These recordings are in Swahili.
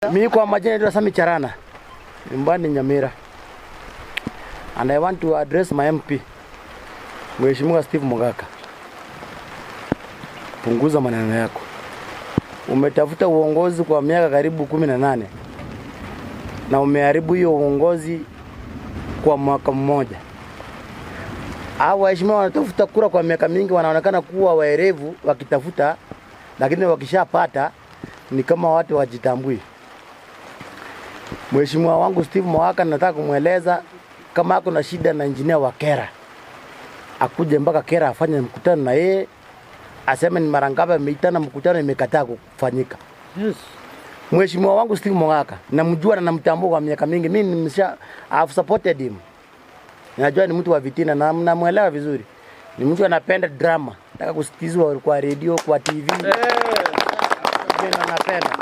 Mimi kwa majina naitwa Sami Charana, nyumbani Nyamira. And I want to address my MP, Mheshimiwa Steve Mogaka. Punguza maneno yako. Umetafuta uongozi kwa miaka karibu 18. Na umeharibu hiyo uongozi kwa mwaka mmoja. Hao waheshimiwa wanatafuta kura kwa miaka mingi, wanaonekana kuwa waerevu wakitafuta, lakini wakishapata ni kama watu wajitambui. Mheshimiwa wangu Steve Mogaka, nataka kumweleza kama ako na shida na engineer wa Kera, akuje mpaka Kera afanye mkutano na yeye, aseme ni mara ngapi ameitana mkutano imekataa kufanyika. Yes. Mheshimiwa wangu Steve Mogaka, namjua na namtambua kwa miaka mingi. Mimi I've supported him. Najua ni mtu wa vitina na namuelewa vizuri. Ni mtu anapenda drama. Nataka kusikizwa kwa radio, kwa TV. Napenda.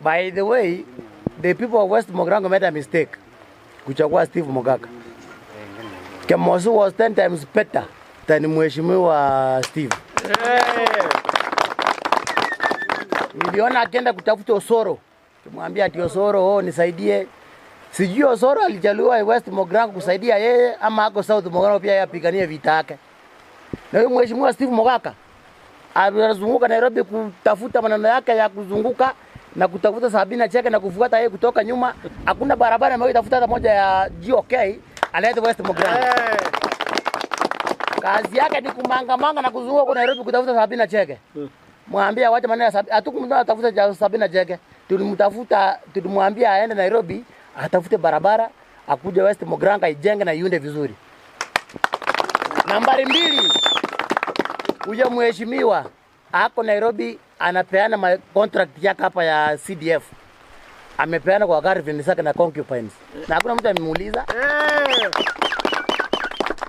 By the way, the people of West Mogrango made a mistake kuchagua Steve Mogaka. Kemosu was 10 times better than Mheshimiwa Steve. Niliona akienda kutafuta Osoro. Tumwambia ati Osoro, nisaidie. Sijui Osoro alijaliwa West Mogrango kusaidia yeye ama ako South Mogrango pia yapiganie vita yake. Na huyo Mheshimiwa Steve Mogaka anazunguka Nairobi kutafuta maneno yake ya kuzunguka na kutafuta Sabina Chege na kufuata yeye kutoka nyuma. Hakuna barabara ambayo itafuta hata moja ya GOK anaenda West Mogrango. Kazi yake ni kumanga na kuzunguka kwa Nairobi kutafuta Sabina Chege. Mwambia wacha maneno ya Sabina, hatukumtaka atafuta Sabina Chege. Tulimwambia aende Nairobi atafute barabara, akuje West Mogrango ijenge na iunde vizuri. Nambari 2. Huyo mheshimiwa ako Nairobi anapeana contract yake hapa ya CDF. Amepeana kwa Garvin Saka na concubines. Na hakuna mtu amemuuliza.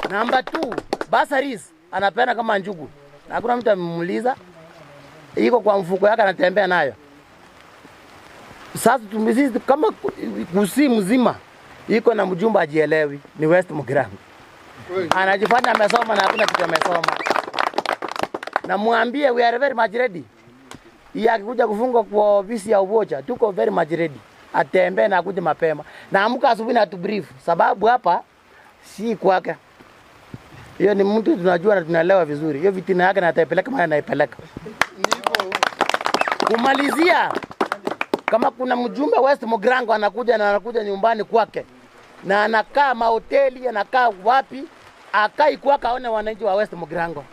Namba 2, Basaris anapeana kama njugu. Na hakuna mtu amemuuliza. Iko kwa mfuko yake anatembea nayo. Sasa tumesisi kama kusi mzima iko na mjumba ajielewi ni West Mogrango. Anajifanya amesoma na hakuna kitu amesoma. Na muambie we are very much ready. Yeye akikuja kufunga kwa ofisi ya Ubocha, tuko very much ready. Atembee na akuje mapema. Na amka asubuhi na tu brief sababu hapa si kwake. Hiyo ni mtu tunajua na tunaelewa vizuri. Hiyo vitina yake na ataipeleka mahali anaipeleka. Kumalizia, kama kuna mjumbe West Mogrango anakuja nyumbani kwake na anakaa mahoteli, anakaa wapi, akai kwake aone wananchi wa West Mogrango.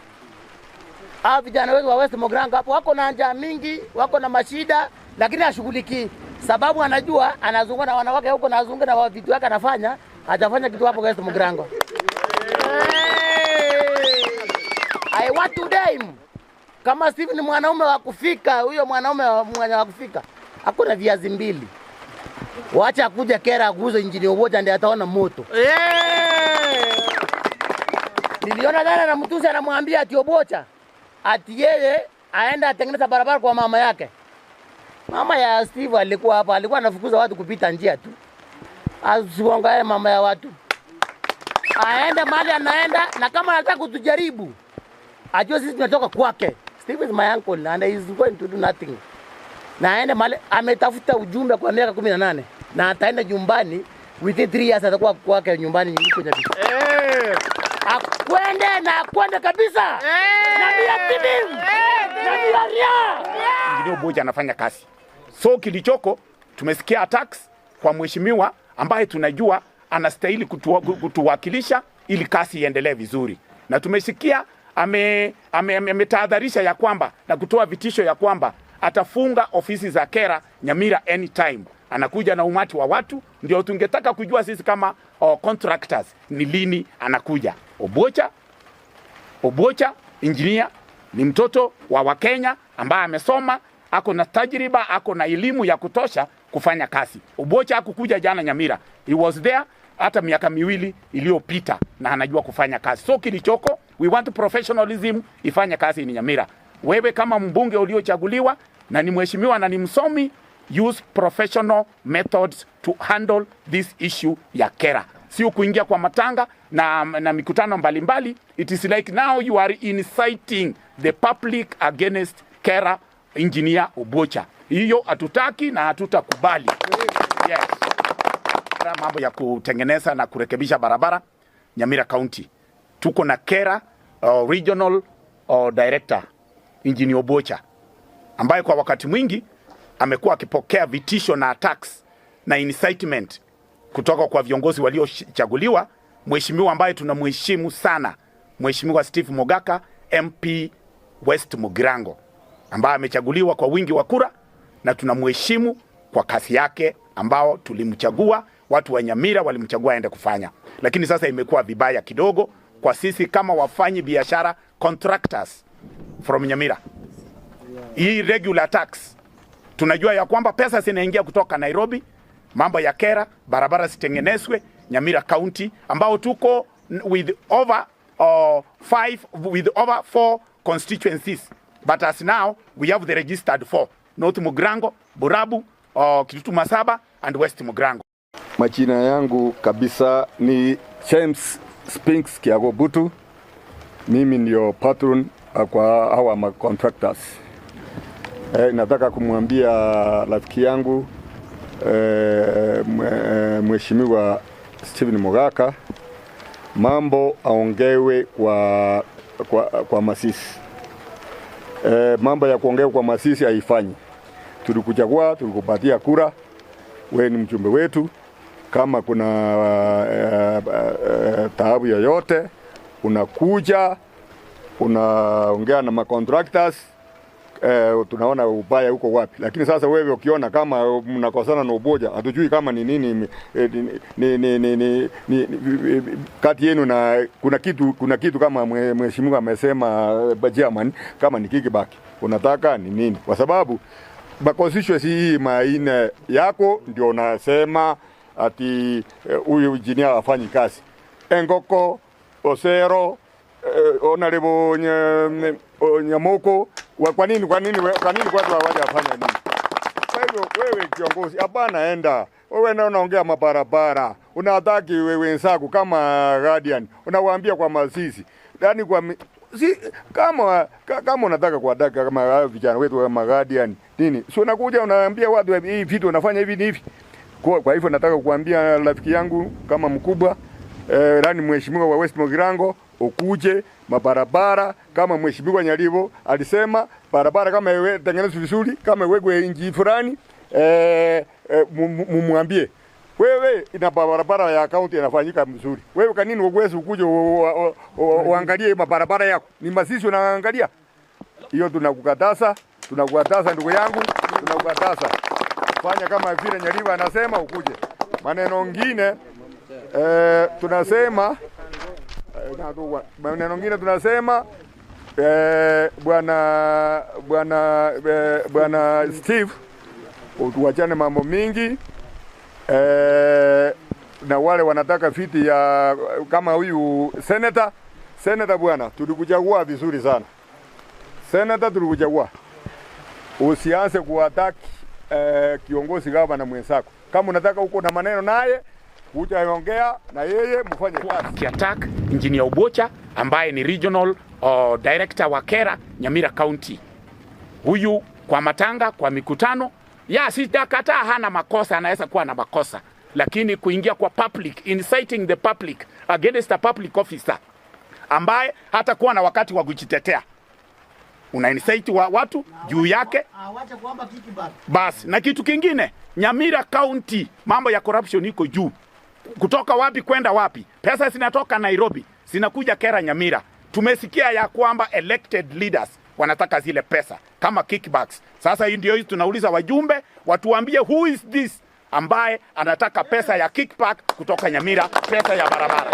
Hao vijana wetu wa West Mogrango hapo wako na njaa mingi, wako na mashida, lakini hashughuliki. Sababu anajua anazunguka na wanawake huko na azunguka na vitu yake anafanya, hajafanya kitu hapo West Mogrango. I want to dare him. Kama Steve ni mwanaume wa kufika, huyo mwanaume wa kufika, hakuna viazi mbili. Waacha kuja Kera kuuza injini Ubocha ndiye ataona moto. Niliona jana na mtusi anamwambia ati Ubocha ati yeye aenda atengeneza barabara kwa mama yake. Mama ya Steve alikuwa hapa, alikuwa anafukuza watu kupita njia tu. Asiwangae mama ya watu. Aende mahali anaenda, na kama anataka kutujaribu, ajue sisi tunatoka kwake. Steve is my uncle and he is going to do nothing. Na aende mahali ametafuta ujumbe kwa miaka 18 na ataenda nyumbani within 3 years atakuwa kwake nyumbani niko na vitu. Akwende kabisa. Na bila timu. Na bila ria. Ndio Ubocha anafanya kazi. So kilichoko tumesikia attacks kwa mheshimiwa ambaye tunajua anastahili kutuwakilisha ili kazi iendelee vizuri. Na tumesikia ametahadharisha ya kwamba na kutoa vitisho ya kwamba atafunga ofisi za Kera Nyamira anytime. Anakuja na umati wa watu, ndio tungetaka kujua sisi kama contractors ni lini anakuja. Ubocha engineer ni mtoto wa Wakenya ambaye amesoma, ako na tajriba, ako na elimu ya kutosha kufanya kazi. Ubocha hakukuja jana Nyamira. He was there hata miaka 2 iliyopita na anajua kufanya kazi. So kilichoko, we want professionalism ifanye kazi ni Nyamira. Wewe kama mbunge uliochaguliwa na ni mheshimiwa na ni msomi, use professional methods to handle this issue ya Kera. Sio kuingia kwa matanga na mikutano mbalimbali. It is like now you are inciting the public against Kera Engineer Obocha. Hiyo hatutaki na hatutakubali. Yes. Mambo ya kutengeneza na kurekebisha barabara Nyamira County. Tuko na Kera Regional Director Engineer Obocha, ambaye kwa wakati mwingi amekuwa akipokea vitisho na attacks na incitement kutoka kwa viongozi waliochaguliwa. Mheshimiwa ambaye tunamheshimu sana, Mheshimiwa Steve Mogaka MP West Mugirango, ambaye amechaguliwa kwa wingi wa kura, na tunamheshimu kwa kazi yake ambao tulimchagua. Watu wa Nyamira walimchagua aende kufanya. Lakini sasa imekuwa vibaya kidogo kwa sisi kama wafanyi biashara contractors from Nyamira. Hii regular tax, tunajua ya kwamba pesa zinaingia kutoka Nairobi, mambo ya Kera, barabara zitengenezwe Nyamira County, ambao tuko with over 4 constituencies, but as now we have the registered 4: North Mugirango, Burabu, Kitutu Masaba and West Mugirango. Majina yangu kabisa ni James Spinks Kiagobutu. Mimi ndio patron kwa hawa contractors. Nataka kumwambia rafiki yangu Mheshimiwa Stephen Mogaka mambo aongewe kwa Masisi. Mambo ya kuongewa kwa Masisi haifanyi. Tulikuchagua, tulikupatia kura, wewe ni mjumbe wetu. Kama kuna taabu yoyote, unakuja unaongea na contractors, tunaona ubaya huko wapi. Lakini sasa wewe ukiona kama mnakosana na Obocha, hatujui kama ni nini kati yenu, na kuna kitu kama mheshimiwa amesema Bajaman, kama ni kickback unataka ni nini? Kwa sababu constituency hii maine yako ndio unasema ati huyu engineer afanyi kazi. Engoko, Osero, Honorable Nyamoko, kwa nini watu hawajafanya nini? Wewe kiongozi, hapana enda. Wewe unaongea mabarabara, unataki wewe wenzako kama guardian, unawaambia kwa Masisi. Yaani kama unataka kuadaka kama vijana wetu kama guardian nini? Si unakuja unaambia watu hii vitu unafanya hivi. Kwa hivyo nataka kuambia rafiki yangu kama mkubwa, rani mheshimiwa wa West Mugirango, ukuje mabarabara kama mheshimiwa Nyalivo alisema, barabara kama wewe tengeneza vizuri, kama wewe inji fulani mumwambie wewe ina barabara ya kaunti inafanyika mzuri. Wewe kanini uweze ukuje uangalie mabarabara yako? Ni Masisi unaangalia? Hiyo tunakukataza ndugu yangu, tunakukataza. Fanya kama vile Nyalivo anasema, ukuje. Maneno mengine tunasema bwana Steve, utuachane mambo mingi, na wale wanataka viti ya kama huyu senator bwana, tulikuchagua vizuri sana. Senator tulikuchagua. Usianze kuattack kiongozi gavana mwenzako. Kama unataka uko na maneno naye, utaongea na yeye mfanye kazi. Kiattack Engineer Obocha ambaye ni Regional Director wa Kera Nyamira County. Huyu kwa matanga, kwa mikutano, sitakataa hana makosa, anaweza kuwa na makosa, lakini kuingia kwa public, inciting the public against a public officer ambaye hata kuwa na wakati wa kujitetea, una incite watu juu yake, awache kuomba kickback. Basi na kitu kingine, Nyamira County mambo ya corruption iko juu. Kutoka wapi kwenda wapi? Pesa zinatoka Nairobi, zinakuja Kera Nyamira. Tumesikia ya kwamba elected leaders wanataka zile pesa kama kickbacks. Sasa hii ndio tunauliza wajumbe watuambie who is this ambaye anataka pesa ya kickback kutoka Nyamira, pesa ya barabara.